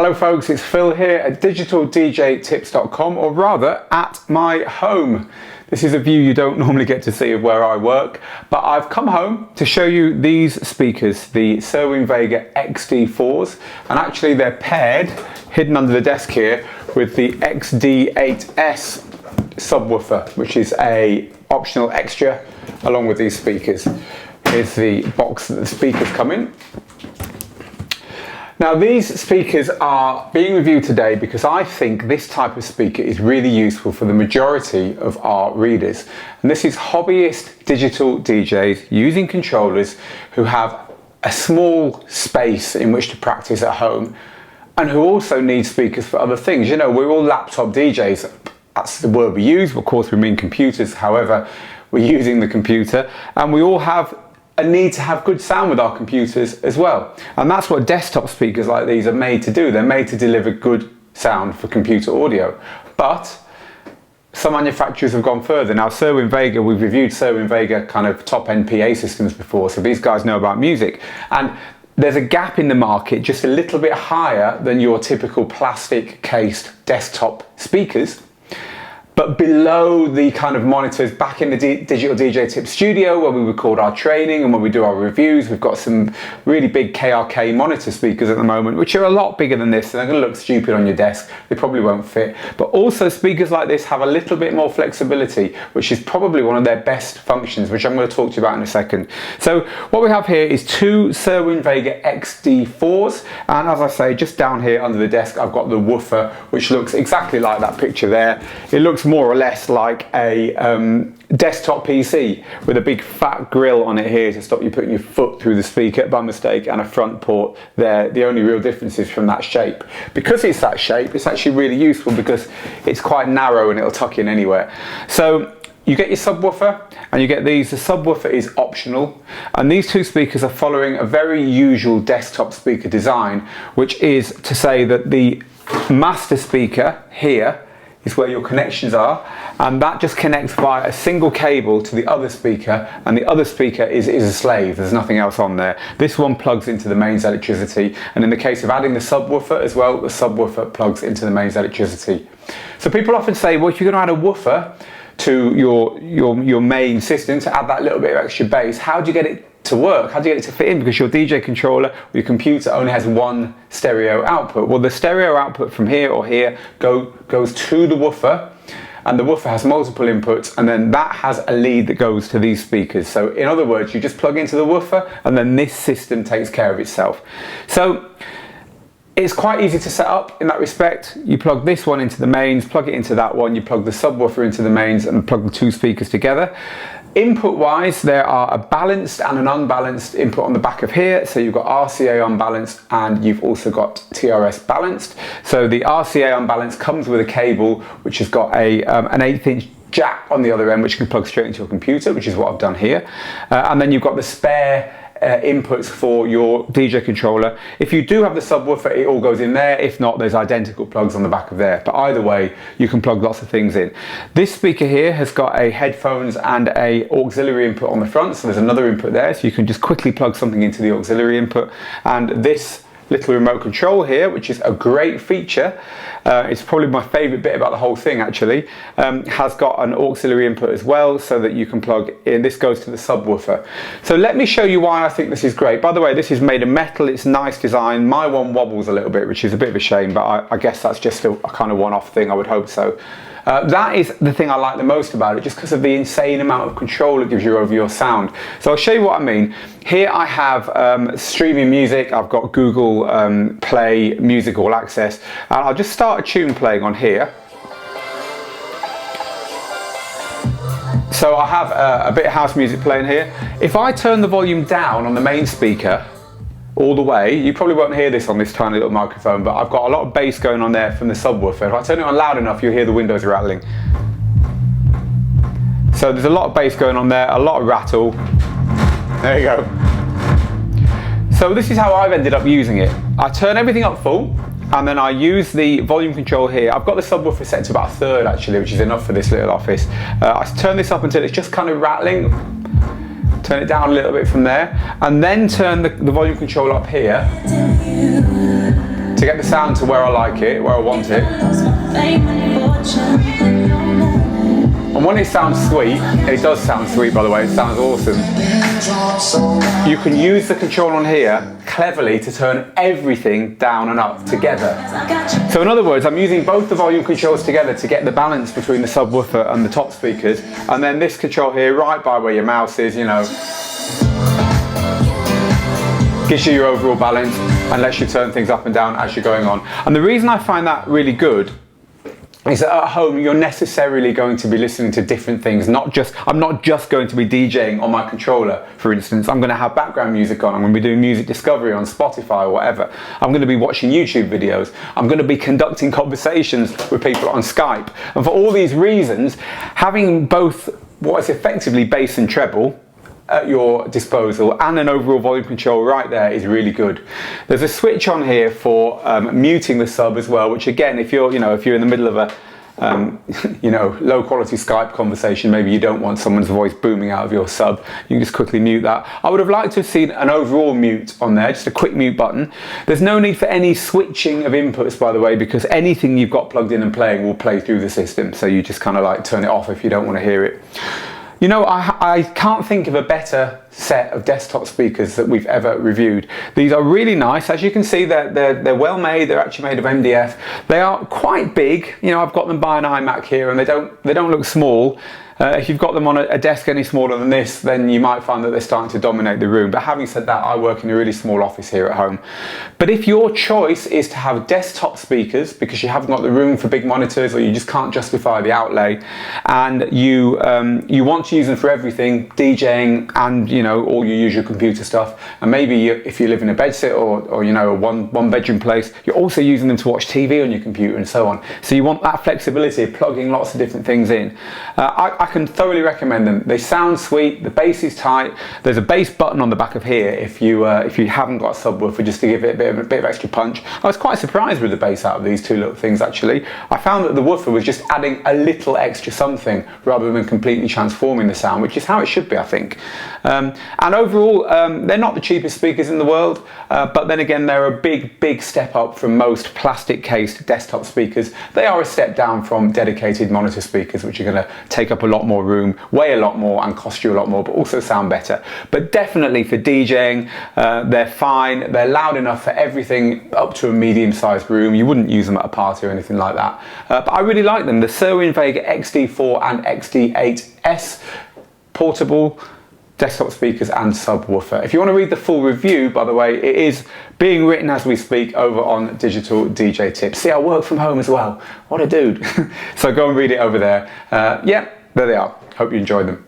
Hello folks, it's Phil here at digitaldjtips.com, or rather at my home. This is a view you don't normally get to see of where I work, but I've come home to show you these speakers, the Cerwin Vega XD4s, and actually they're paired, hidden under the desk here, with the XD8s subwoofer, which is a optional extra along with these speakers. Here's the box that the speakers come in. Now these speakers are being reviewed today because I think this type of speaker is really useful for the majority of our readers. And this is hobbyist digital DJs using controllers who have a small space in which to practice at home and who also need speakers for other things. You know, we're all laptop DJs. That's the word we use. Of course we mean computers. However, we're using the computer and we all have a need to have good sound with our computers as well. And that's what desktop speakers like these are made to do. They're made to deliver good sound for computer audio. But some manufacturers have gone further. Now Cerwin Vega, we've reviewed Cerwin Vega kind of top-end PA systems before, so these guys know about music. And there's a gap in the market just a little bit higher than your typical plastic cased desktop speakers. But below the kind of monitors back in the Digital DJ Tips studio where we record our training and when we do our reviews, we've got some really big KRK monitor speakers at the moment, which are a lot bigger than this, and they're going to look stupid on your desk. They probably won't fit. But also speakers like this have a little bit more flexibility, which is probably one of their best functions, which I'm going to talk to you about in a second. So what we have here is two Cerwin Vega XD4s, and as I say, just down here under the desk, I've got the woofer, which looks exactly like that picture there. It looks more or less like a desktop PC with a big fat grill on it here to stop you putting your foot through the speaker by mistake, and a front port there. The only real difference is from that shape. Because it's that shape, it's actually really useful because it's quite narrow and it'll tuck in anywhere. So you get your subwoofer and you get these. The subwoofer is optional, and these two speakers are following a very usual desktop speaker design, which is to say that the master speaker here is where your connections are, and that just connects via a single cable to the other speaker, and the other speaker is a slave. There's nothing else on there. This one plugs into the mains electricity, and in the case of adding the subwoofer as well, the subwoofer plugs into the mains electricity. So people often say, well, if you're going to add a woofer to your main system to add that little bit of extra bass, how do you get it to work? How do you get it to fit in? Because your DJ controller or your computer only has one stereo output. Well, the stereo output from here or here goes to the woofer, and the woofer has multiple inputs, and then that has a lead that goes to these speakers. So in other words, you just plug into the woofer and then this system takes care of itself. So it's quite easy to set up in that respect. You plug this one into the mains, plug it into that one, you plug the subwoofer into the mains and plug the two speakers together. Input wise, there are a balanced and an unbalanced input on the back of here. So you've got RCA unbalanced and you've also got TRS balanced. So the RCA unbalanced comes with a cable which has got an 1/8" jack on the other end, which can plug straight into your computer, which is what I've done here. And then you've got the spare inputs for your DJ controller. If you do have the subwoofer, it all goes in there. If not, there's identical plugs on the back of there. But either way, you can plug lots of things in. This speaker here has got a headphones and a auxiliary input on the front, so there's another input there, so you can just quickly plug something into the auxiliary input. And this little remote control here, which is a great feature, it's probably my favorite bit about the whole thing actually, has got an auxiliary input as well, so that you can plug in. This goes to the subwoofer. So let me show you why I think this is great. By the way, this is made of metal, it's nice design. My one wobbles a little bit, which is a bit of a shame, but I guess that's just a kind of one-off thing, I would hope so. That is the thing I like the most about it, just because of the insane amount of control it gives you over your sound. So I'll show you what I mean. Here I have streaming music. I've got Google Play Music All Access, and I'll just start a tune playing on here. So I have a bit of house music playing here. If I turn the volume down on the main speaker all the way, you probably won't hear this on this tiny little microphone, but I've got a lot of bass going on there from the subwoofer. If I turn it on loud enough, you'll hear the windows rattling. So there's a lot of bass going on there, a lot of rattle. There you go. So this is how I've ended up using it. I turn everything up full, and then I use the volume control here. I've got the subwoofer set to about 1/3 actually, which is enough for this little office. I turn this up until it's just kind of rattling. Turn it down a little bit from there, and then turn the volume control up here to get the sound to where I like it, where I want it. And when it sounds sweet, and it does sound sweet by the way, it sounds awesome, you can use the control on here cleverly to turn everything down and up together. So in other words, I'm using both the volume controls together to get the balance between the subwoofer and the top speakers, and then this control here, right by where your mouse is, you know, gives you your overall balance and lets you turn things up and down as you're going on. And the reason I find that really good is that at home you're necessarily going to be listening to different things. I'm not just going to be DJing on my controller, for instance. I'm going to have background music on. I'm going to be doing music discovery on Spotify or whatever. I'm going to be watching YouTube videos. I'm going to be conducting conversations with people on Skype. And for all these reasons, having both what is effectively bass and treble at your disposal and an overall volume control right there is really good. There's a switch on here for muting the sub as well, which again, if you're in the middle of a low quality Skype conversation, maybe you don't want someone's voice booming out of your sub, you can just quickly mute that. I would have liked to have seen an overall mute on there, just a quick mute button. There's no need for any switching of inputs, by the way, because anything you've got plugged in and playing will play through the system, so you just kind of like turn it off if you don't want to hear it. You know, I can't think of a better set of desktop speakers that we've ever reviewed. These are really nice. As you can see, they're well made. They're actually made of MDF. They are quite big. You know, I've got them by an iMac here, and they don't look small. If you've got them on a desk any smaller than this, then you might find that they're starting to dominate the room. But having said that, I work in a really small office here at home. But if your choice is to have desktop speakers because you haven't got the room for big monitors, or you just can't justify the outlay, and you want to use them for everything, DJing and, you know, all your usual computer stuff, and maybe if you live in a bedsit or you know, a one bedroom place, you're also using them to watch TV on your computer and so on. So you want that flexibility of plugging lots of different things in. I can thoroughly recommend them. They sound sweet, the bass is tight. There's a bass button on the back of here if you haven't got a subwoofer, just to give it a bit of extra punch. I was quite surprised with the bass out of these two little things actually. I found that the woofer was just adding a little extra something rather than completely transforming the sound, which is how it should be, I think. And overall, they're not the cheapest speakers in the world, but then again, they're a big step up from most plastic cased desktop speakers. They are a step down from dedicated monitor speakers, which are going to take up a lot more room, weigh a lot more and cost you a lot more, but also sound better. But definitely for DJing, they're fine. They're loud enough for everything up to a medium-sized room. You wouldn't use them at a party or anything like that. But I really like them. The Cerwin Vega XD4 and XD8s portable desktop speakers and subwoofer. If you want to read the full review, by the way, it is being written as we speak over on Digital DJ Tips. See, I work from home as well. What a dude. So go and read it over there. Yeah, there they are. Hope you enjoyed them.